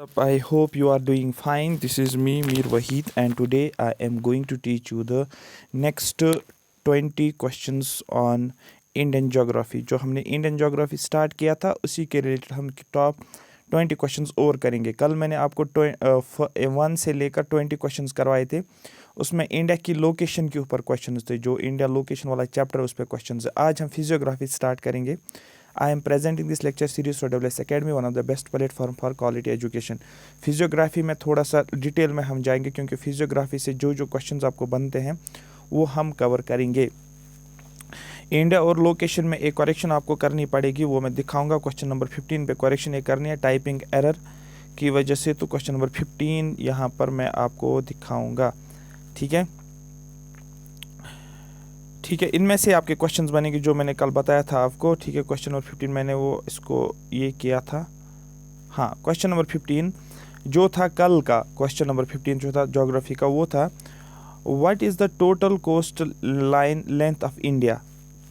I hope you are doing fine. This is me, Mir Wahid, and today I am going to teach you the next 20 questions on Indian geography. जो हमने Indian geography start किया था उसी के related हम top 20 questions और करेंगे. कल मैंने आपको 1 से लेकर 20 क्वेश्चंस करवाए थे. उसमें इंडिया की लोकेशन के ऊपर क्वेश्चंस थे. जो इंडिया लोकेशन वाला चैप्टर है उस पर क्वेश्चंस है. आज हम फिजियोग्राफी स्टार्ट करेंगे. I am presenting this lecture series for WS Academy, one of the best platform for quality education. Physiography में थोड़ा सा डिटेल में हम जाएंगे क्योंकि फिजियोग्राफी से जो जो क्वेश्चंस आपको बनते हैं वो हम कवर करेंगे. इंडिया और लोकेशन में एक करेक्शन आपको करनी पड़ेगी, वो मैं दिखाऊंगा. क्वेश्चन नंबर 15 पे करेक्शन ये करनी है टाइपिंग एरर की वजह से. तो क्वेश्चन नंबर 15 यहाँ पर मैं आपको दिखाऊँगा. ठीक है. इनमें से आपके क्वेश्चंस बनेंगे जो मैंने कल बताया था आपको. ठीक है. क्वेश्चन नंबर 15 मैंने वो इसको ये किया था. हाँ, क्वेश्चन नंबर 15 जो था कल का, क्वेश्चन नंबर 15 जो था ज्योग्राफी का, वो था what is the total cost line length of India.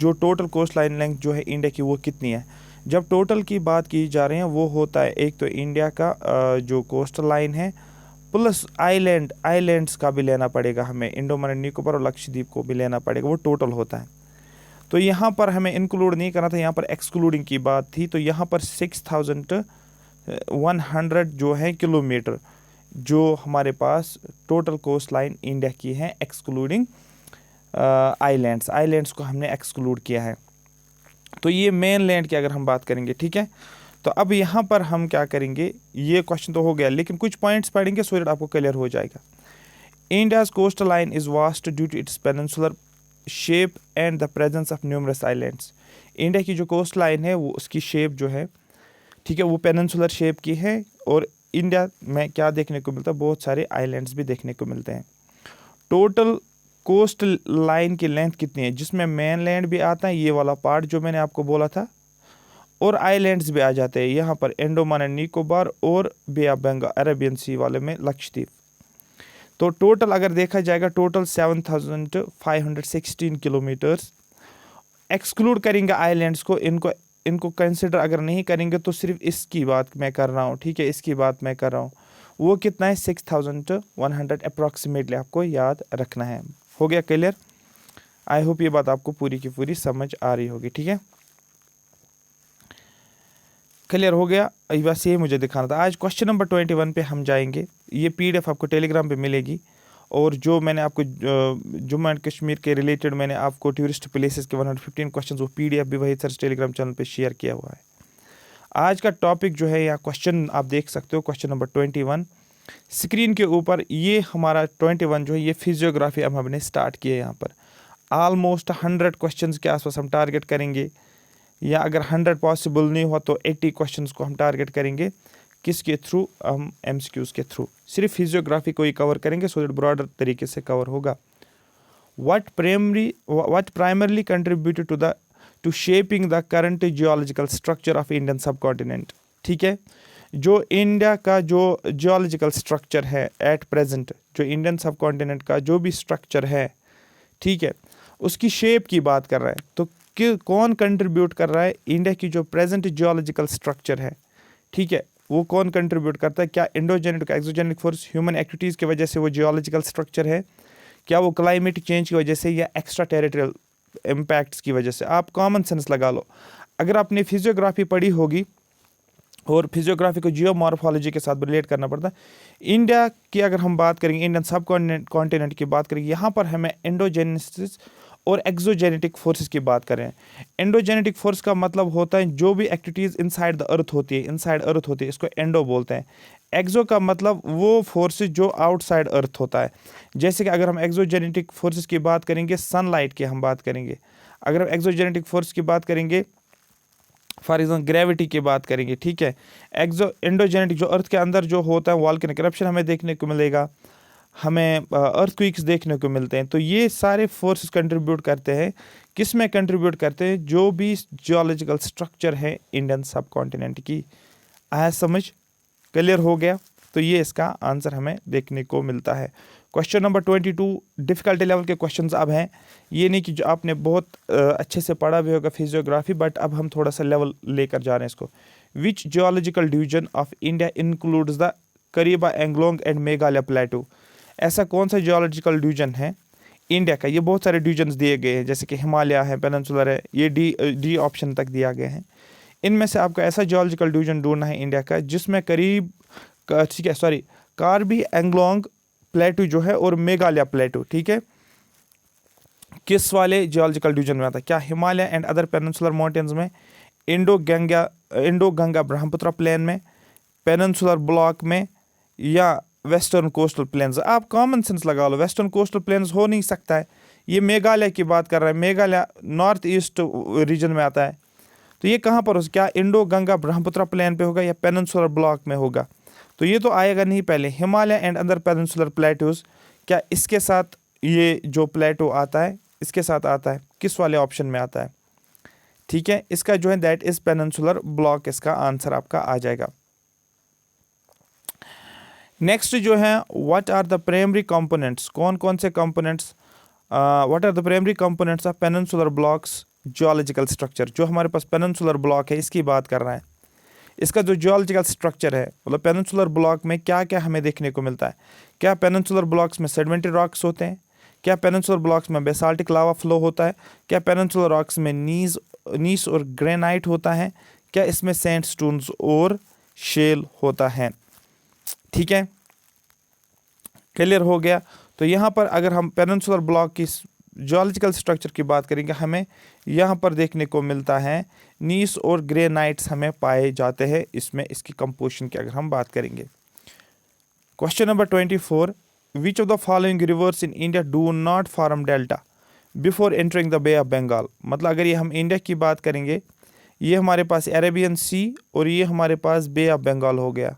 जो टोटल कोस्ट लाइन लेंथ जो है इंडिया की वो कितनी है. जब टोटल की बात की जा रही है वो होता है एक तो इंडिया का जो कोस्ट लाइन है प्लस आइलैंड्स का भी लेना पड़ेगा हमें. अंडमान निकोबार और लक्षद्वीप को भी लेना पड़ेगा, वो टोटल होता है. तो यहाँ पर हमें इंक्लूड नहीं करना था, यहाँ पर एक्सक्लूडिंग की बात थी. तो यहाँ पर 6100 जो है किलोमीटर जो हमारे पास टोटल कोस्ट लाइन इंडिया की है एक्सक्लूडिंग आइलैंड्स को हमने एक्सक्लूड किया है. तो ये मेन लैंड की अगर हम बात करेंगे. ठीक है. तो अब यहाँ पर हम क्या करेंगे, ये क्वेश्चन तो हो गया लेकिन कुछ पॉइंट्स पढ़ेंगे सो दैट आपको क्लियर हो जाएगा. India's coastal line is vast due to its peninsular shape and the presence of numerous islands. India की जो कोस्ट लाइन है वो उसकी शेप जो है, ठीक है, वो पेनिनसुलर शेप की है. और इंडिया में क्या देखने को मिलता है, बहुत सारे आइलैंड्स भी देखने को मिलते हैं. टोटल कोस्ट लाइन की लेंथ कितनी है, जिसमें मेन लैंड भी आता है, ये वाला पार्ट जो मैंने आपको बोला था, और आइलैंड्स भी आ जाते हैं यहाँ पर अंडमान एंड निकोबार और बे ऑफ बंगाल अरेबियन सी वाले में लक्षद्वीप. तो टोटल अगर देखा जाएगा टोटल 7516 किलोमीटर्स. एक्सक्लूड करेंगे आइलैंड्स को, इनको कंसिडर अगर नहीं करेंगे तो सिर्फ इसकी बात मैं कर रहा हूँ. ठीक है, इसकी बात मैं कर रहा हूँ. वो कितना है 6100 अप्रॉक्सीमेटली आपको याद रखना है. हो गया क्लियर. आई होप ये बात आपको पूरी की पूरी समझ आ रही होगी. ठीक है, क्लियर हो गया. बस ये मुझे दिखाना था. आज क्वेश्चन नंबर 21 पे हम जाएंगे. ये PDF आपको टेलीग्राम पे मिलेगी. और जो मैंने आपको जम्मू एंड कश्मीर के रिलेटेड मैंने आपको टूरिस्ट प्लेसेस के 115 क्वेश्चन वो PDF भी वही सर टेलीग्राम चैनल पे शेयर किया हुआ है. आज का टॉपिक जो है या क्वेश्चन आप देख सकते हो, क्वेश्चन नंबर 21 स्क्रीन के ऊपर. ये हमारा 21 जो है ये फिजियोग्राफी अब हमने स्टार्ट किया. यहाँ पर ऑलमोस्ट 100 क्वेश्चन के आसपास हम टारगेट करेंगे, या अगर 100 पॉसिबल नहीं हुआ तो 80 क्वेश्चंस को हम टारगेट करेंगे. किसके थ्रू, हम MCQs के थ्रू. सिर्फ फिजियोग्राफी को ही कवर करेंगे सो दैट ब्रॉडर तरीके से कवर होगा. What primarily contributed to shaping the current geological structure of Indian subcontinent. ठीक है, जो इंडिया का जो जियोलॉजिकल स्ट्रक्चर है एट प्रेजेंट, जो इंडियन सब कॉन्टिनेंट का जो भी स्ट्रक्चर है, ठीक है, उसकी शेप की बात कर रहा है. तो कि कौन कंट्रीब्यूट कर रहा है, इंडिया की जो प्रेजेंट जियोलॉजिकल स्ट्रक्चर है, ठीक है, वो कौन कंट्रीब्यूट करता है. क्या endogenic exogenic force, human activities की वजह से वो जियोलॉजिकल स्ट्रक्चर है, क्या वो क्लाइमेटिक चेंज की वजह से, या एक्स्ट्रा टेरिटोरियल इम्पैक्ट्स की वजह से. आप कॉमन सेंस लगा लो. अगर आपने फिजियोग्राफी पढ़ी होगी और फिजियोग्राफी को जियोमॉर्फोलॉजी के साथ रिलेट करना पड़ता है. इंडिया की अगर हम बात करेंगे, इंडियन सब कॉन्टिनेंट की बात करेंगे, यहाँ पर हमें एंडोजेनेसिस और एक्सोजेनेटिक फोर्सेस की बात करें. एंडोजेनेटिक फोर्स का मतलब होता है जो भी एक्टिविटीज़ इनसाइड द अर्थ होती है, इसको एंडो बोलते हैं. एक्सो का मतलब वो फोर्सेस जो आउटसाइड अर्थ होता है. जैसे कि अगर हम एक्सोजेनेटिक फोर्सेस की बात करेंगे, सनलाइट की हम बात करेंगे. अगर हम एक्सोजेनेटिक फोर्स की बात करेंगे, फॉर एग्जाम्पल ग्रेविटी की बात करेंगे. ठीक है, एंडोजेनेटिक जो अर्थ के अंदर जो होता है, वॉल्केनिक इरप्शन हमें देखने को मिलेगा, हमें अर्थक्वेक्स देखने को मिलते हैं. तो ये सारे फोर्सेस कंट्रीब्यूट करते हैं. किस में कंट्रीब्यूट करते हैं, जो भी जियोलॉजिकल स्ट्रक्चर है इंडियन सब कॉन्टिनेंट की. आया समझ, क्लियर हो गया. तो ये इसका आंसर हमें देखने को मिलता है. क्वेश्चन नंबर 22 डिफ़िकल्टी लेवल के क्वेश्चंस अब हैं. ये नहीं कि जो आपने बहुत अच्छे से पढ़ा भी होगा फिजियोग्राफी, बट अब हम थोड़ा सा लेवल लेकर जा रहे हैं इसको. Which geological division of India includes the Karbi, Anglong and Meghalaya plateau. ऐसा कौन सा जियोलॉजिकल डिवीजन है इंडिया का? ये बहुत सारे डिवीजन्स दिए गए हैं, जैसे कि हिमालय है, पेनिनसुलर है, ये डी ऑप्शन तक दिया गया है। इनमें से आपको ऐसा जियोलॉजिकल डिवीजन ढूंढना है इंडिया का जिसमें ठीक है, सॉरी, कार्बी एंगलोंग प्लेटू जो है और मेघालय प्लेटू, ठीक है, किस वाले जियोलॉजिकल डिवीजन में आता है? क्या Himalaya and other peninsular mountains में, इंडो गंगा ब्रह्मपुत्र प्लेन में, पेनिनसुलर ब्लॉक में, या वेस्टर्न कोस्टल प्लेन्स? आप कॉमन सेंस लगा लो, वेस्टर्न कोस्टल प्लेन्स हो नहीं सकता है, ये मेघालय की बात कर रहा है, मेघालय नॉर्थ ईस्ट रीजन में आता है, तो ये कहाँ पर हो? क्या इंडो गंगा ब्रह्मपुत्र प्लेन पे होगा या पेनिनसुलर ब्लॉक में होगा? तो ये तो आएगा नहीं। पहले Himalaya and other peninsular plateaus, क्या इसके साथ ये जो प्लेटो आता है इसके साथ आता है? किस वाले ऑप्शन में आता है? ठीक है, इसका जो है दैट इज पेनिनसुलर ब्लॉक, इसका आंसर आपका आ जाएगा। नेक्स्ट जो है, what are the primary components, कौन कौन से components, what are the primary components of peninsular blocks geological structure? जो हमारे पास पेनिनसुलर ब्लॉक है इसकी बात कर रहा है, इसका जो जियोलॉजिकल स्ट्रक्चर है, मतलब पेनिनसुलर ब्लॉक में क्या क्या हमें देखने को मिलता है? क्या पेनिनसुलर ब्लॉक्स में सेडिमेंट्री रॉक्स होते हैं? क्या पेनिनसुलर ब्लॉक्स में बेसाल्टिक लावा फ्लो होता है? क्या पेनिनसुलर रॉक्स में नीस और ग्रेनाइट होता है? क्या इसमें सैंडस्टोन्स और शेल होता है? ठीक है, क्लियर हो गया। तो यहाँ पर अगर हम पेनिनसुलर ब्लॉक की जियोलॉजिकल स्ट्रक्चर की बात करेंगे, हमें यहाँ पर देखने को मिलता है नीस और ग्रेनाइट्स हमें पाए जाते हैं इसमें, इसकी कंपोजिशन की अगर हम बात करेंगे। Question number 24, which of the following rivers in India do not form delta before entering the Bay of Bengal? मतलब अगर ये हम इंडिया की बात करेंगे, ये हमारे पास अरेबियन सी और ये हमारे पास बे ऑफ बंगाल हो गया,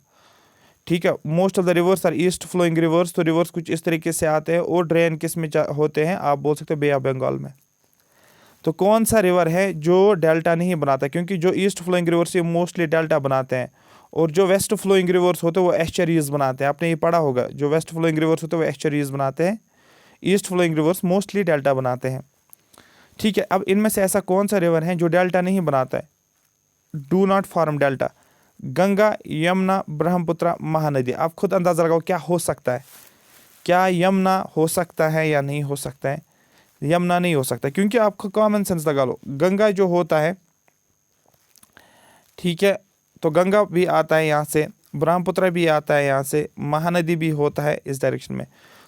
ठीक है। Most of the rivers are east flowing rivers, तो रिवर्स कुछ इस तरीके से आते हैं, और ड्रेन किस में होते हैं? आप बोल सकते हो बे ऑफ बंगाल में। तो कौन सा रिवर है जो डेल्टा नहीं बनाता? क्योंकि जो ईस्ट फ्लोइंग रिवर्स ये मोस्टली डेल्टा बनाते हैं, और जो वेस्ट फ्लोइंग रिवर्स होते हैं वो एस्चुरीज बनाते हैं। आपने ये पढ़ा होगा, जो वेस्ट फ्लोइंग रिवर्स होते हैं वो एस्चुरीज बनाते हैं, east flowing rivers mostly delta बनाते हैं, ठीक है। अब इनमें से ऐसा कौन सा रिवर है जो डेल्टा नहीं बनाता है, do not form delta? Ganga, Yamuna, Brahmaputra, Mahanadi. आप खुद अंदाजा लगाओ क्या हो सकता है, क्या यमुना हो सकता है या नहीं हो सकता है? यमुना नहीं हो सकता, क्योंकि आपको कॉमन सेंस लगा लो, गंगा जो होता है, ठीक है, तो गंगा भी आता है यहाँ से, ब्रह्मपुत्र भी आता है यहाँ से, महानदी भी होता है इस डायरेक्शन में,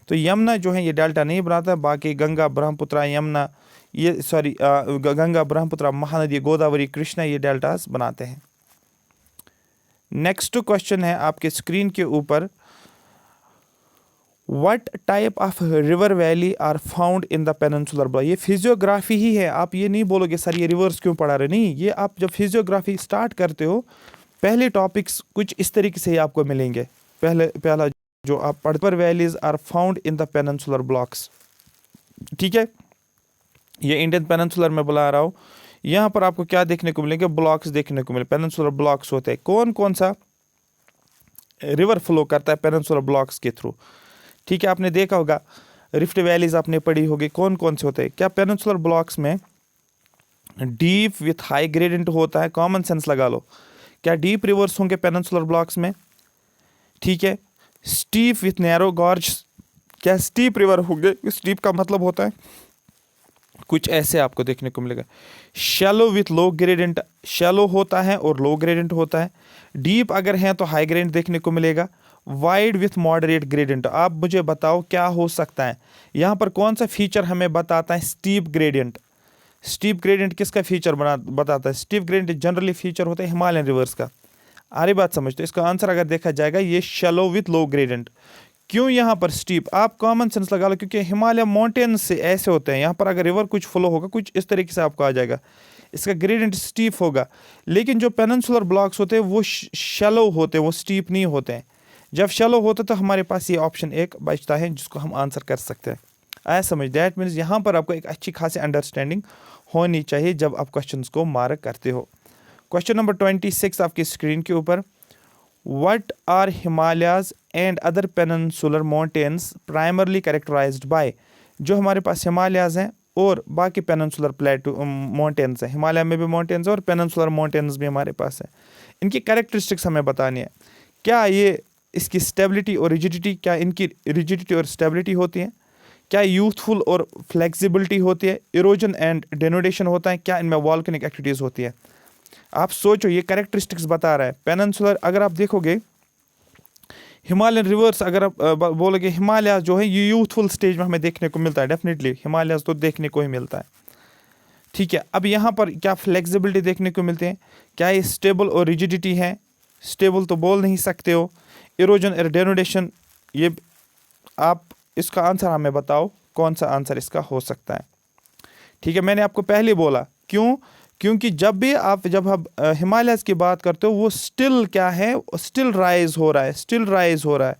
तो यमुना जो है ये डेल्टा नहीं बनाता है। बाकी गंगा, ब्रह्मपुत्र, यमुना, ये गंगा, ब्रह्मपुत्र, महानदी, गोदावरी, कृष्णा, ये डेल्टास बनाते हैं। नेक्स्ट क्वेश्चन है आपके स्क्रीन के ऊपर, what type of river valley are found in the peninsular block? ये फिजियोग्राफी ही है, आप ये नहीं बोलोगे सर ये रिवर्स क्यों पढ़ा रहे, नहीं, ये आप जब फिजियोग्राफी स्टार्ट करते हो पहले टॉपिक्स कुछ इस तरीके से ही आपको मिलेंगे। पहला जो आप पढ़ते, valleys are found in the peninsular blocks, ठीक है, ये इंडियन पेनिनसुलर में बुला रहा हूँ। यहाँ पर आपको क्या देखने को मिलेंगे? ब्लॉक्स देखने को मिले, पेनिनसुलर ब्लॉक्स होते हैं। कौन कौन सा रिवर फ्लो करता है पेनिनसुलर ब्लॉक्स के थ्रू? ठीक है, आपने देखा होगा, रिफ्ट वैलीज आपने पढ़ी होगी, कौन कौन से होते हैं? क्या पेनिनसुलर ब्लॉक्स में डीप विथ हाई ग्रेडियंट होता है? कॉमन सेंस लगा लो, क्या डीप रिवर्स होंगे पेनिनसुलर ब्लॉक्स में? ठीक है, स्टीप विथ नैरो गॉर्ज, क्या स्टीप रिवर होंगे? स्टीप का मतलब होता है कुछ ऐसे आपको देखने को मिलेगा। Shallow with low gradient, shallow होता है और लो ग्रेडियंट होता है। डीप अगर है तो हाई ग्रेडियंट देखने को मिलेगा। वाइड विथ मॉडरेट ग्रेडियंट, आप मुझे बताओ क्या हो सकता है? यहाँ पर कौन सा फीचर हमें बताता है स्टीप ग्रेडियंट? स्टीप ग्रेडियंट किसका फीचर बताता है? स्टीप ग्रेडियंट जनरली फीचर होता है हिमालयन रिवर्स का। आरी बात समझते, इसका आंसर अगर देखा जाएगा ये शैलो विथ लो ग्रेडियंट। क्यों यहाँ पर स्टीप? आप कॉमन सेंस लगा लो, क्योंकि हिमालय माउंटेन्स से ऐसे होते हैं, यहाँ पर अगर रिवर कुछ फ्लो होगा कुछ इस तरीके से आपको आ जाएगा, इसका ग्रेडियंट स्टीप होगा। लेकिन जो पेनिनसुलर ब्लॉक्स होते हैं वो शैलो होते हैं, वो स्टीप नहीं होते हैं। जब शैलो होते तो हमारे पास ये ऑप्शन एक बचता है जिसको हम आंसर कर सकते हैं। आया समझ? दैट मीन्स यहाँ पर आपको एक अच्छी खासी अंडरस्टैंडिंग होनी चाहिए जब आप क्वेश्चन को मार्क करते हो। क्वेश्चन नंबर 26 आपकी स्क्रीन के ऊपर, What are Himalayas and other peninsular mountains primarily characterized by? जो हमारे पास हिमालयाज हैं और बाकी पेनिनसुलर प्लेटू माउंटेन्स हैं, हिमालय में भी माउंटेन्स और पेनिनसुलर माउंटेन्स भी हमारे पास हैं, इनकी कैरेक्टरिस्टिक्स हमें बतानी है। क्या ये इसकी स्टेबिलिटी और रिजिडिटी, क्या इनकी रिजिडिटी और स्टेबिलिटी होती है, क्या यूथफुल और फ्लेक्सिबिलिटी होती है, इरोजन एंड डेनोडेशन होता है, क्या इनमें वॉल्केनिक एक्टिविटीज़ होती है। आप सोचो, ये कैरेक्टरिस्टिक्स बता रहा है। पेनिनसुलर अगर आप देखोगे, हिमालयन रिवर्स अगर आप बोलोगे, हिमालय जो है ये यूथफुल स्टेज में हमें देखने को मिलता है, डेफिनेटली हिमालय तो देखने को ही मिलता है, ठीक है। अब यहाँ पर क्या फ्लेक्सिबिलिटी देखने को मिलते हैं, क्या ये स्टेबल और रिजिडिटी है, स्टेबल तो बोल नहीं सकते हो, इरोजन और डेनोडेशन, ये आप इसका आंसर हमें बताओ, कौन सा आंसर इसका हो सकता है, ठीक है। मैंने आपको पहले बोला, क्योंकि जब हम हिमालयस की बात करते हो, वो स्टिल क्या है, स्टिल राइज हो रहा है,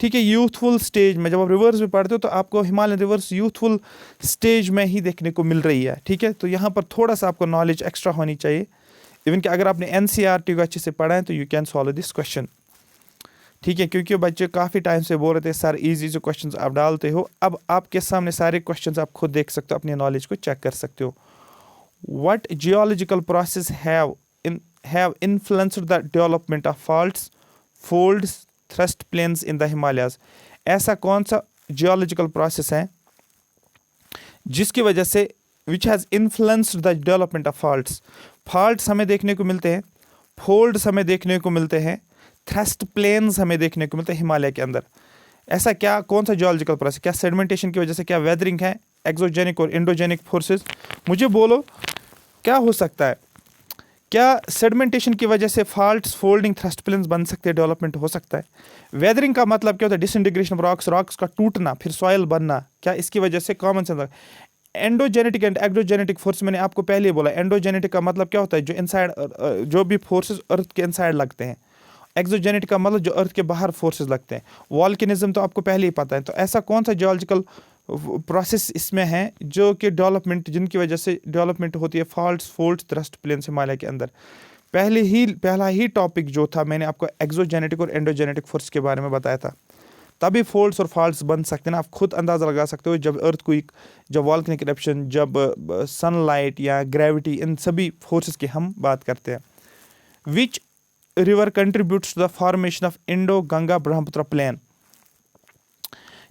ठीक है। यूथफुल स्टेज में जब आप रिवर्स में पढ़ते हो तो आपको हिमालयन रिवर्स यूथफुल स्टेज में ही देखने को मिल रही है, ठीक है। तो यहाँ पर थोड़ा सा आपको नॉलेज एक्स्ट्रा होनी चाहिए, इवन कि अगर आपने NCERT को अच्छे से पढ़ा है तो you can solve this question, ठीक है। क्योंकि बच्चे काफ़ी टाइम से बोल रहे थे सर इजी जो क्वेश्चंस आप डालते हो, अब आपके सामने सारे क्वेश्चंस आप खुद देख सकते हो, अपनी नॉलेज को चेक कर सकते हो। What geological process have influenced the development of faults, folds, thrust planes in the Himalayas. ऐसा कौन सा जियोलॉजिकल प्रोसेस है जिसकी वजह से which has influenced the development of faults हमें देखने को मिलते हैं, फोल्ड्स हमें देखने को मिलते हैं, थ्रस्ट प्लेन्स हमें देखने को मिलते हैं हिमालय के अंदर। ऐसा क्या, कौन सा जियोलॉजिकल प्रोसेस, क्या सेडिमेंटेशन की वजह से, क्या वेदरिंग है, एक्सोजेनिक और एंडोजेनिक फोर्सेस, मुझे बोलो क्या हो सकता है। क्या सेडिमेंटेशन की वजह से फॉल्ट्स, फोल्डिंग, थ्रस्ट प्लेन्स बन सकते हैं, डेवलपमेंट हो सकता है। वेदरिंग का मतलब क्या होता है, डिसइंटीग्रेशन ऑफ रॉक्स का टूटना, फिर सॉइल बनना, क्या इसकी वजह से, common sense. Endogenetic and exogenetic force मैंने आपको पहले ही बोला। एंडोजेनेटिक का मतलब क्या होता है, जो इनसाइड, जो भी फोर्सेस अर्थ के इनसाइड लगते हैं। एक्सोजेनेटिक का मतलब जो अर्थ के बाहर फोर्सेस लगते हैं। वॉल्केनिज्म तो आपको पहले ही पता है। तो ऐसा कौन सा जियोलॉजिकल प्रोसेस इसमें है जो कि डेवलपमेंट, जिनकी वजह से डेवलपमेंट होती है faults, folds, thrust planes Himalaya के अंदर। पहला ही टॉपिक जो था, मैंने आपको एक्सोजेनेटिक और एंडोजेनेटिक फोर्स के बारे में बताया था। तभी फोल्ड्स और फॉल्ट्स बन सकते हैं ना। आप खुद अंदाज़ा लगा सकते हो, जब अर्थक्वेक, जब वॉल्केनिक इरप्शन, जब सनलाइट या ग्रेविटी, इन सभी फोर्सेस की हम बात करते हैं। Which river contributes to the formation of Indo Ganga Brahmaputra plain,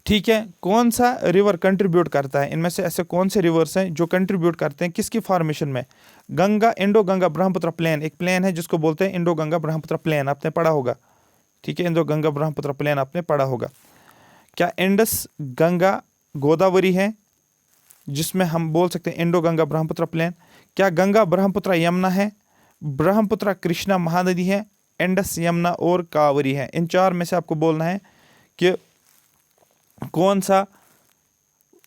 ठीक है। कौन सा रिवर कंट्रीब्यूट करता है, इनमें से ऐसे कौन से रिवर्स हैं जो कंट्रीब्यूट करते हैं किसकी फॉर्मेशन में, गंगा, इंडो गंगा ब्रह्मपुत्र प्लेन। एक प्लेन है जिसको बोलते हैं इंडो गंगा ब्रह्मपुत्र प्लेन, आपने पढ़ा होगा, ठीक है। इंडो गंगा ब्रह्मपुत्र प्लेन आपने पढ़ा होगा। क्या इंडस गंगा गोदावरी है जिसमें हम बोल सकते हैं इंडो गंगा ब्रह्मपुत्र प्लेन। क्या गंगा ब्रह्मपुत्र यमुना है, ब्रह्मपुत्र कृष्णा महानदी है, इंडस यमुना और कावरी है। इन चार में से आपको बोलना है कि कौन सा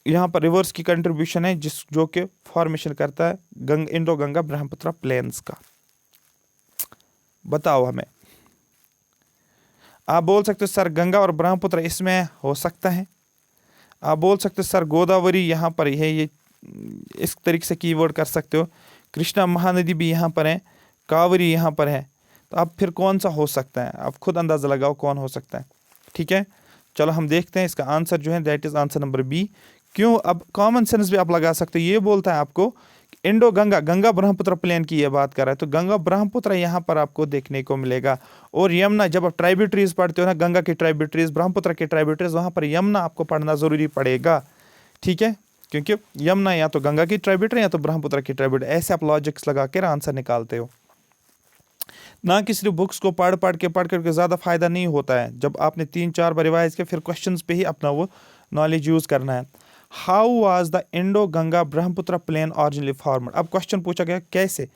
यहाँ पर रिवर्स की कंट्रीब्यूशन है जो कि फॉर्मेशन करता है इंडो गंगा ब्रह्मपुत्र प्लेन्स का। बताओ हमें। आप बोल सकते हो सर गंगा और ब्रह्मपुत्र इसमें हो सकता है। आप बोल सकते हो सर गोदावरी यहाँ पर है, ये इस तरीके से कीवर्ड कर सकते हो। कृष्णा महानदी भी यहाँ पर है, कावरी यहाँ पर है। तो अब फिर कौन सा हो सकता है, आप खुद अंदाज़ा लगाओ कौन हो सकता है, ठीक है। चलो हम देखते हैं इसका आंसर जो है, that is answer number B. क्यों, अब कॉमन सेंस भी आप लगा सकते हो। ये बोलता है आपको इंडो गंगा, गंगा ब्रह्मपुत्र प्लेन की ये बात कर रहा है, तो गंगा ब्रह्मपुत्र यहाँ पर आपको देखने को मिलेगा। और यमुना, जब आप ट्राइब्यूटरीज पढ़ते हो ना, गंगा की ट्राइब्यूटरीज, ब्रह्मपुत्र की ट्राइब्यूटरीज, वहाँ पर यमुना आपको पढ़ना ज़रूरी पड़ेगा, ठीक है। क्योंकि यमुना या तो गंगा की ट्राइब्यूटरी या तो ब्रह्मपुत्र की ट्राइब्यूटरी, ऐसे आप लॉजिक्स लगा कर आंसर निकालते हो ना कि सिर्फ बुक्स को पढ़ करके ज़्यादा फायदा नहीं होता है। जब आपने 3-4 बार रिवाइज किया, फिर क्वेश्चंस पे ही अपना वो नॉलेज यूज़ करना है। How was the Indo Ganga Brahmaputra plain originally formed. अब क्वेश्चन पूछा गया कैसे,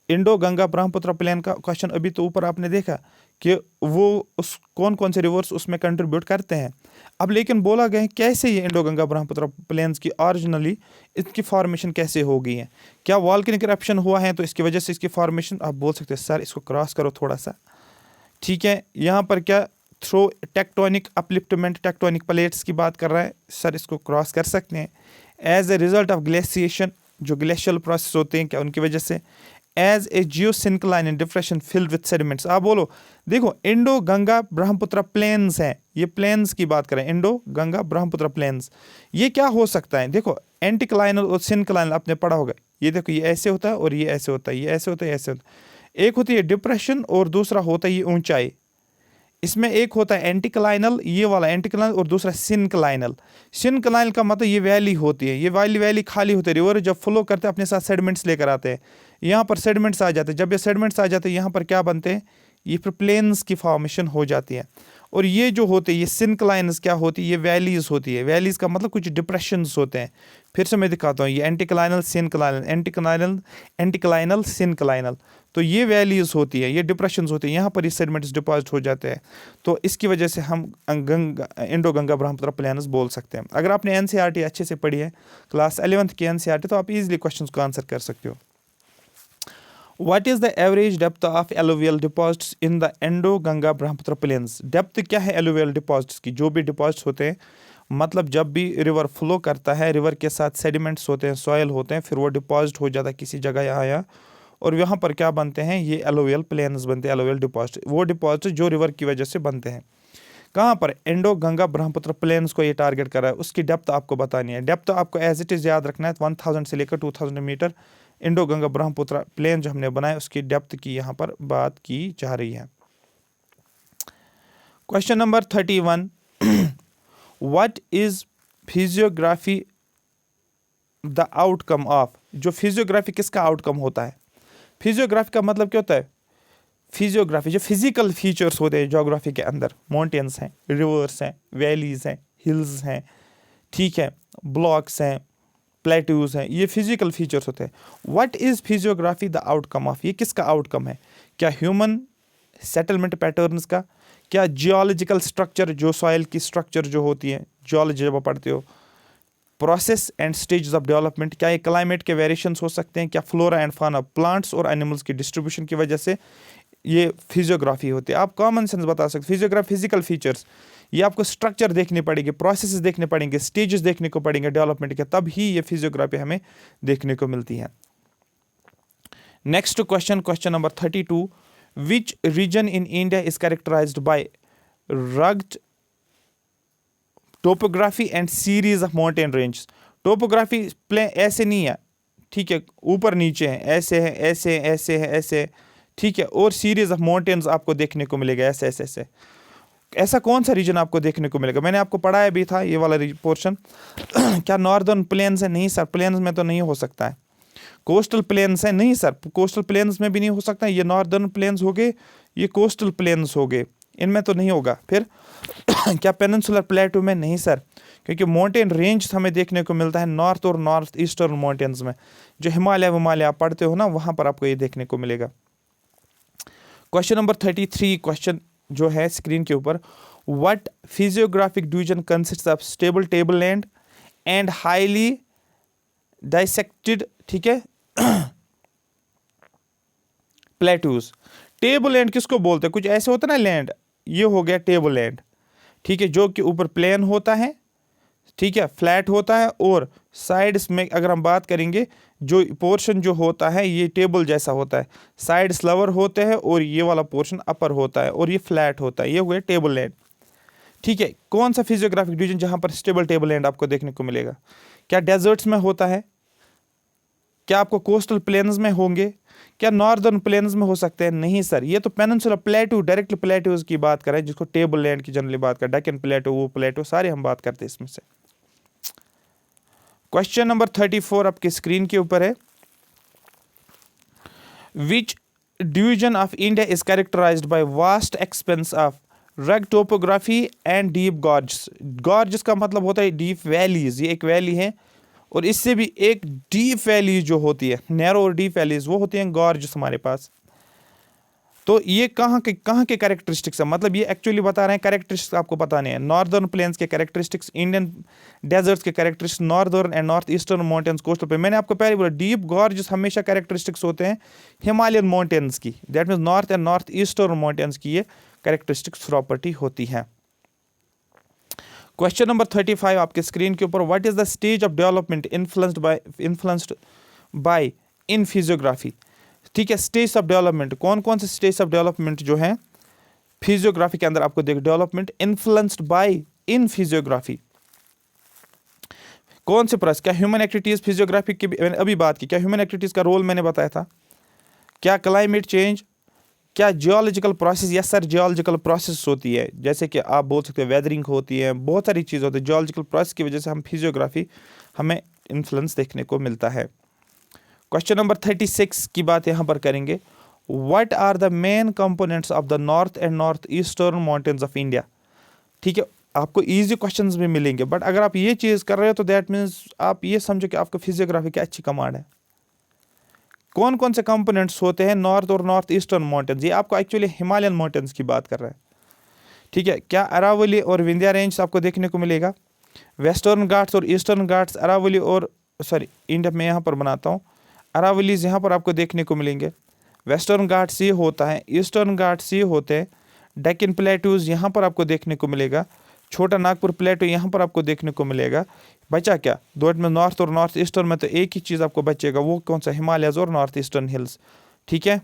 इंडो गंगा ब्रह्मपुत्र प्लेन का क्वेश्चन अभी तो ऊपर आपने देखा कि वो उस कौन कौन से रिवर्स उसमें कंट्रीब्यूट करते हैं। अब लेकिन बोला गया है कैसे ये इंडो गंगा ब्रह्मपुत्र प्लेन्स की ऑरिजिनली इसकी फॉर्मेशन कैसे हो गई है। क्या वॉल्केनिक इरप्शन हुआ है तो इसकी वजह से इसकी फॉर्मेशन, आप बोल सकते हैं सर इसको क्रॉस करो थोड़ा सा, ठीक है। यहाँ पर क्या through tectonic upliftment, tectonic plates की बात कर रहा है, सर इसको क्रॉस कर सकते हैं। As a result of glaciation, जो ग्लेशियल प्रोसेस होते हैं, क्या उनकी वजह से। As a geosyncline in depression filled with sediments. आप बोलो, देखो इंडो गंगा ब्रह्मपुत्र प्लेन्स हैं, ये प्लेन्स की बात करें, इंडो गंगा ब्रह्मपुत्र प्लेन्स, ये क्या हो सकता है। देखो एंटिक्लाइनल और सिंक्लाइनल आपने पढ़ा होगा, ये देखो ये ऐसे होता है और ये ऐसे होता है, ये ऐसे होता है, ऐसे होता है। एक होती है डिप्रेशन और दूसरा होता है ये ऊंचाई। इसमें एक होता है एंटीक्लाइनल, ये वाला एंटीक्लाइनल, और दूसरा सिनक्लाइनल। सिनक्लाइनल का मतलब ये वैली होती है, ये वैली खाली होती है, रिवर जब फ्लो करते हैं अपने साथ सेडिमेंट्स लेकर आते हैं, यहाँ पर सेडिमेंट्स आ जाते हैं। जब ये सेडिमेंट्स आ जाते हैं यहाँ पर क्या बनते हैं, ये फिर प्लेन्स की फॉर्मेशन हो जाती है। और ये जो होते हैं ये सिनक्लाइन्स क्या होती है, ये वैलीज होती है। वैलीज का मतलब कुछ डिप्रेशंस होते हैं। फिर से मैं दिखाता हूँ, ये एंटीक्लाइनल सिनक्लाइनल, एंटीक्लाइनल सिनक्लाइनल, तो ये वैलीज होती है, ये डिप्रेशंस होती है, यहाँ पर ये सेडिमेंट्स डिपॉजिट हो जाते हैं। तो इसकी वजह से हम इंडो गंगा ब्रह्मपुत्र प्लेन्स बोल सकते हैं। अगर आपने एनसीईआरटी अच्छे से पढ़ी है, क्लास 11th की एनसीईआरटी, तो आप इजीली क्वेश्चंस को आंसर कर सकते हो। What is the average depth of alluvial deposits in the Indo-Ganga Brahmaputra plains? Depth क्या है alluvial deposits की? जो भी डिपॉजिट्स होते हैं, मतलब जब भी रिवर फ्लो करता है, रिवर के साथ सेडिमेंट्स होते हैं, सॉयल होते हैं, फिर वो डिपॉजिट हो जाता है किसी जगह यहाँ, और यहाँ पर क्या बनते हैं, ये alluvial plains बनते हैं, alluvial deposits। वो डिपॉजिट जो रिवर की वजह से बनते हैं। कहाँ पर? इंडो गंगा ब्रह्मपुत्र प्लेन्स को ये टारगेट कर रहा है। उसकी डेप्थ आपको बतानी है। डेप्थ आपको एज इट इज़ याद रखना है, 1000 से लेकर 2000 metre Indo Ganga Brahmaputra plain जो हमने बनाया उसकी डेप्थ की यहाँ पर बात की जा रही है। Question number 31, what is physiography the outcome of? जो फिजियोग्राफी किसका आउटकम होता है? फिजियोग्राफी का मतलब क्या होता है? फिजियोग्राफी जो फिजिकल फीचर्स होते हैं ज्योग्राफी के अंदर, माउंटेन्स हैं, रिवर्स हैं, वैलीज हैं, हिल्स हैं, ठीक है, ब्लॉक्स हैं, प्लेट्यूज हैं, ये फिजिकल फीचर्स होते हैं। What is physiography the outcome of? ये किसका आउटकम है? क्या ह्यूमन सेटलमेंट पैटर्न्स का? क्या जियोलॉजिकल स्ट्रक्चर, जो सॉइल की स्ट्रक्चर जो होती है, जियोलॉजी जब आप पढ़ते हो, process and stages of development, क्या ये क्लाइमेट के वेरिएशंस हो सकते हैं? क्या फ्लोरा एंड फाना, प्लांट्स और एनिमल्स की डिस्ट्रीब्यूशन की वजह से ये फिजियोग्राफी होती है? आप कॉमन सेंस बता सकते। फिजियोग्राफी फिजिकल फीचर्स, ये आपको स्ट्रक्चर देखने पड़ेंगे, प्रोसेस देखने पड़ेंगे, स्टेजेस देखने को पड़ेंगे डेवलपमेंट के, तब ही ये फिजियोग्राफी हमें देखने को मिलती है। Next question, question number 32, which region in India is characterised by rugged topography and series of mountain range? Topography plain ऐसे नहीं है, ठीक है, ऊपर नीचे है, ऐसे है, ऐसे ऐसे है, ऐसे, ठीक है, और सीरीज ऑफ माउंटेन्स आपको देखने को मिलेगा, ऐसे ऐसे ऐसे। ऐसा कौन सा रीजन आपको देखने को मिलेगा? मैंने आपको पढ़ाया भी था ये वाला पोर्शन। क्या नॉर्दर्न प्लेन्स है? नहीं सर, प्लेन्स में तो नहीं हो सकता है। कोस्टल प्लेन्स है? नहीं सर, कोस्टल प्लेन्स में भी नहीं हो सकता है। ये नॉर्दर्न प्लेन्स हो गए, ये कोस्टल प्लेन्स हो गए, इनमें तो नहीं होगा। फिर क्या पेनिनसुलर प्लेटू में? नहीं सर, क्योंकि माउंटेन रेंज हमें देखने को मिलता है नॉर्थ और नॉर्थ ईस्टर्न माउंटेन्स में, जो हिमालय आप पढ़ते हो ना, वहाँ पर आपको ये देखने को मिलेगा। क्वेश्चन नंबर 33, क्वेश्चन जो है स्क्रीन के ऊपर, what physiographic division consist of stable table land and highly dissected, ठीक है, प्लेट्यूज। टेबल लैंड किसको बोलते हैं? कुछ ऐसे होता है ना लैंड, ये हो गया टेबल लैंड, ठीक है, जो कि ऊपर प्लेन होता है, ठीक है, फ्लैट होता है, और साइड्स में अगर हम बात करेंगे, जो पोर्शन जो होता है ये टेबल जैसा होता है, साइड्स लोअर होते हैं और ये वाला पोर्शन अपर होता है, और ये फ्लैट होता है, ये हुए टेबल लैंड, ठीक है। कौन सा फिजियोग्राफिक डिवीजन जहां पर स्टेबल टेबल लैंड आपको देखने को मिलेगा? क्या डेजर्ट्स में होता है? क्या आपको कोस्टल प्लेन्स में होंगे? क्या नॉर्दर्न प्लेन्स में हो सकते हैं? नहीं सर, ये तो पेनिनसुलर प्लेटू, डायरेक्ट प्लेटूज की बात करें, जिसको टेबल लैंड की जनरली बात करें, डेक्कन प्लेटू, वो प्लेटू, सारे हम बात करते हैं इसमें से। क्वेश्चन नंबर 34 आपके स्क्रीन के ऊपर है, which division of India is characterised by vast expanse of rug topography and deep gorge? Gorge का मतलब होता है डीप वैलीज, ये एक वैली है, और इससे भी एक डीप वैली जो होती है, नैरो और डीप वैलीज, वो होती हैं गॉर्ज हमारे पास। तो ये कहाँ के कैरेक्टरिस्टिक्स है? मतलब ये एक्चुअली बता रहे हैं कैरेक्टरिस्टिक्स आपको बताने हैं। नॉर्दर्न प्लेन्स के कैरेक्टरिस्टिक्स, इंडियन डेजर्ट्स के characteristics, northern and north eastern mountains, coastal पे। मैंने आपको पहले बोला डीप गॉर्ज हमेशा कैरेक्टरिस्टिक्स होते हैं हिमालयन माउंटेन्स की, that means north and north eastern mountains की ये कैरेक्टरिस्टिक्स प्रॉपर्टी होती है। क्वेश्चन नंबर 35 आपके स्क्रीन के ऊपर, what is the stage of development influenced by in physiography? ठीक है, स्टेज ऑफ डेवलपमेंट, कौन कौन से स्टेज ऑफ डेवलपमेंट जो है फिजियोग्राफी के अंदर आपको देख, development influenced by in physiography, कौन से प्रोसेस? क्या ह्यूमन एक्टिविटीज फिजियोग्राफी की मैंने अभी बात की, क्या ह्यूमन एक्टिविटीज का रोल मैंने बताया था? क्या क्लाइमेट चेंज, क्या geological process, yes sir geological process होती है, जैसे कि आप बोल सकते हो वेदरिंग होती है, बहुत सारी चीज़ होती है, जियोलॉजिकल प्रोसेस की वजह से हम फिजियोग्राफी हमें इन्फ्लुएंस देखने को मिलता है। क्वेश्चन नंबर 36 की बात यहाँ पर करेंगे। What are the main components of the north and north eastern mountains of India. ठीक है, आपको इजी क्वेश्चंस भी मिलेंगे, बट अगर आप ये चीज़ कर रहे हो तो दैट मीन्स आप ये समझो कि आपको फिजियोग्राफी की अच्छी कमांड है। कौन कौन से कंपोनेंट्स होते हैं नॉर्थ और नॉर्थ ईस्टर्न माउंटेन्स, ये आपको एक्चुअली हिमालयन माउंटेन्स की बात कर रहा है। ठीक है, क्या अरावली और विंध्या रेंज आपको देखने को मिलेगा, वेस्टर्न घाट्स और ईस्टर्न घाट्स, अरावली और इंडिया में यहाँ पर बनाता हूँ, अरावलीज यहाँ पर आपको देखने को मिलेंगे, वेस्टर्न घाट्स ये होता है, ईस्टर्न घाट्स ये होते हैं, डेक्कन प्लेटूज यहाँ पर आपको देखने को मिलेगा, छोटा नागपुर प्लेटू यहाँ पर आपको देखने को मिलेगा। बचा क्या दो में, नॉर्थ और नॉर्थ ईस्टर्न में तो एक ही चीज़ आपको बचेगा, वो कौन सा, हिमालयज और नॉर्थ ईस्टर्न हिल्स। ठीक है,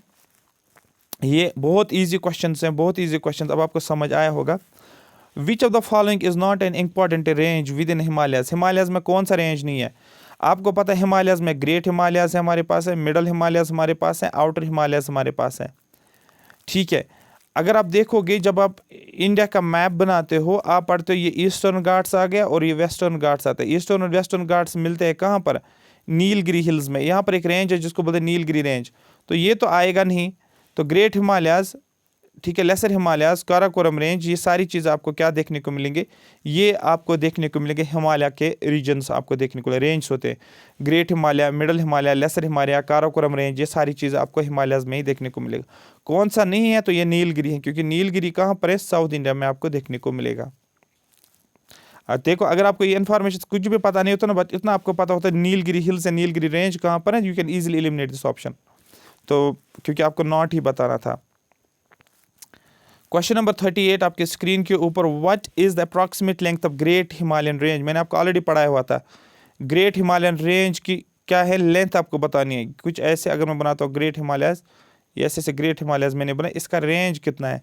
ये बहुत इजी क्वेश्चंस हैं, बहुत इजी क्वेश्चंस, अब आपको समझ आया होगा। विच of the following is not an important range with in Himalayas, Himalayas में कौन सा रेंज नहीं है। आपको पता है हिमालयज में ग्रेट हिमालयज है हमारे पास है, मिडल हिमालयज हमारे पास है, आउटर हिमालयज हमारे पास है। ठीक है, अगर आप देखोगे जब आप इंडिया का मैप बनाते हो, आप पढ़ते हो ये ईस्टर्न घाट्स आ गया और ये वेस्टर्न घाट्स आते हैं। ईस्टर्न और वेस्टर्न घाट्स मिलते हैं कहाँ पर, नीलगिरी हिल्स में। यहाँ पर एक रेंज है जिसको बोलते हैं नीलगिरी रेंज, तो ये तो आएगा नहीं। तो ग्रेट हिमालयाज, ठीक है, लेसर हिमालयाज, काराकोरम रेंज, ये सारी चीज़ आपको क्या देखने को मिलेंगे, ये आपको देखने को मिलेंगे हिमालय के रीजन्स आपको देखने को, रेंज होते हैं। Great Himalaya, middle Himalaya, lesser Himalaya, Karakoram range, ये सारी चीज़ आपको हिमालयाज में ही देखने को मिलेगा। कौन सा नहीं है, तो ये नीलगिरी है, क्योंकि नीलगिरी कहाँ पर है, साउथ इंडिया में आपको देखने को मिलेगा। देखो, अगर आपको ये इन्फॉर्मेशन कुछ भी पता नहीं होता ना, बट इतना आपको पता होता है Nilgiri hills and Nilgiri range कहाँ पर है, you can easily eliminate this option. तो क्योंकि आपको नॉट ही बताना था। क्वेश्चन नंबर 38 आपके स्क्रीन के ऊपर, what is the approximate length of great Himalayan range, मैंने आपको ऑलरेडी पढ़ाया हुआ था। ग्रेट हिमालयन रेंज की क्या है लेंथ आपको बतानी है। कुछ ऐसे अगर मैं बनाता हूँ ग्रेट हिमालयस, ये ऐसे ग्रेट हिमालयस मैंने बनाया, इसका रेंज कितना है,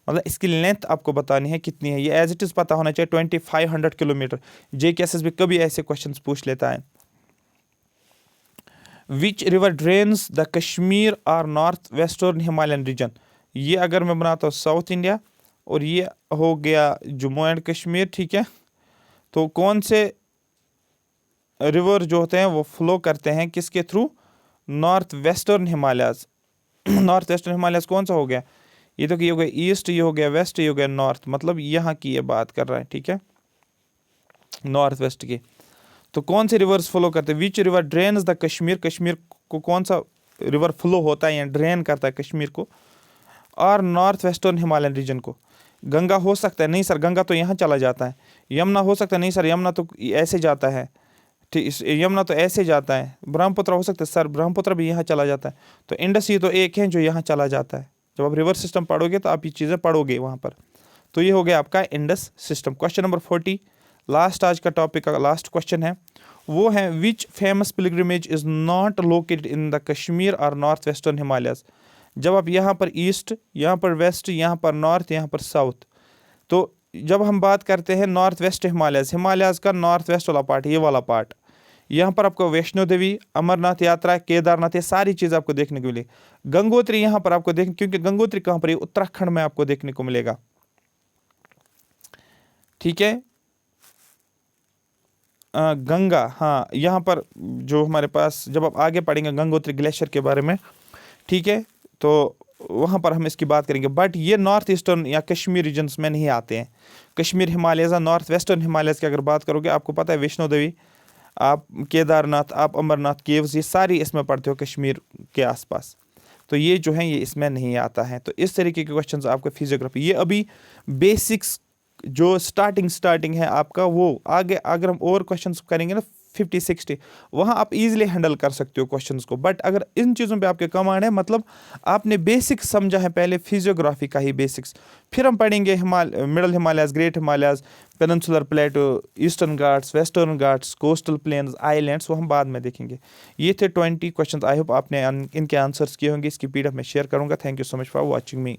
मतलब इसकी लेंथ आपको बतानी है कितनी है। ये एज इट इज़ पता होना चाहिए 2500 किलोमीटर। JKSS भी कभी ऐसे क्वेश्चन पूछ लेता है। Which river drains the Kashmir और नॉर्थ वेस्टर्न हिमालयन रीजन, ये अगर मैं बनाता हूँ साउथ इंडिया और ये हो गया जम्मू एंड कश्मीर। ठीक है, तो कौन से रिवर जो होते हैं वो फ्लो करते हैं किसके through, north western Himalayas. North western Himalayas कौन सा हो गया, ये तो कि ये हो गया ईस्ट, ये हो गया वेस्ट, ये हो गया नॉर्थ, मतलब यहाँ की ये बात कर रहा है। ठीक है, नॉर्थ वेस्ट की। तो कौन से रिवर्स फ्लो करते हैं, which river drains the Kashmir, Kashmir को कौन सा रिवर फ्लो होता है या ड्रेन करता है कश्मीर को, और नॉर्थ वेस्टर्न हिमालयन रीजन को। गंगा हो सकता है, नहीं सर गंगा तो यहाँ चला जाता है। यमुना हो सकता है, नहीं सर यमुना तो ऐसे जाता है। ठीक, यमुना तो ऐसे जाता है। ब्रह्मपुत्र हो सकता है, सर ब्रह्मपुत्र भी यहाँ चला जाता है। तो इंडस ये तो एक है जो यहाँ चला जाता है। जब आप रिवर सिस्टम पढ़ोगे तो आप ये चीज़ें पढ़ोगे वहाँ पर। तो ये हो गया आपका Indus system. Question number 40 last आज का टॉपिक का लास्ट क्वेश्चन है, वो है which famous pilgrimage is not located in the Kashmir और नॉर्थ वेस्टर्न हिमालयाज। जब आप यहाँ पर ईस्ट, यहाँ पर वेस्ट, यहाँ पर नॉर्थ, यहाँ पर साउथ, तो जब हम बात करते हैं नॉर्थ वेस्ट हिमालयाज, हिमालयाज का नॉर्थ वेस्ट वाला पार्ट, ये वाला पार्ट, यहाँ पर आपको वैष्णो देवी, अमरनाथ यात्रा, केदारनाथ, ये सारी चीज़ आपको देखने को मिलेगी। गंगोत्री यहाँ पर आपको देख, क्योंकि गंगोत्री कहाँ पर है, उत्तराखंड में आपको देखने को मिलेगा। ठीक है, गंगा, हाँ यहाँ पर जो हमारे पास, जब आप आगे पढ़ेंगे गंगोत्री ग्लेशियर के बारे में, ठीक है, तो वहाँ पर हम इसकी बात करेंगे। बट ये नॉर्थ ईस्टर्न या कश्मीर रीजन्स में नहीं आते हैं। Kashmir Himalayas, north western Himalayas की अगर बात करोगे, आपको पता है वैष्णो देवी, आप केदारनाथ, आप अमरनाथ केव्स, ये सारी इसमें पढ़ते हो कश्मीर के आसपास। तो ये जो है ये इसमें नहीं आता है। तो इस तरीके के क्वेश्चंस आपको फिजियोग्राफी, ये अभी बेसिक्स जो स्टार्टिंग है आपका, वो आगे अगर हम और क्वेश्चंस करेंगे ना 50-60, वहाँ आप इजीली हैंडल कर सकते हो क्वेश्चंस को। बट अगर इन चीज़ों पे आपके कमांड है, मतलब आपने बेसिक्स समझा है पहले फिजियोग्राफी का ही बेसिक्स, फिर हम पढ़ेंगे middle Himalayas, great Himalayas, peninsular प्लेटो, eastern Ghats, western Ghats, coastal planes, islands, वो हम बाद में देखेंगे। ये थे 20 क्वेश्चन। आई होप आपने इनके आंसर्स किए होंगे। इसकी PDF में शेयर करूँगा। Thank you so much for watching me.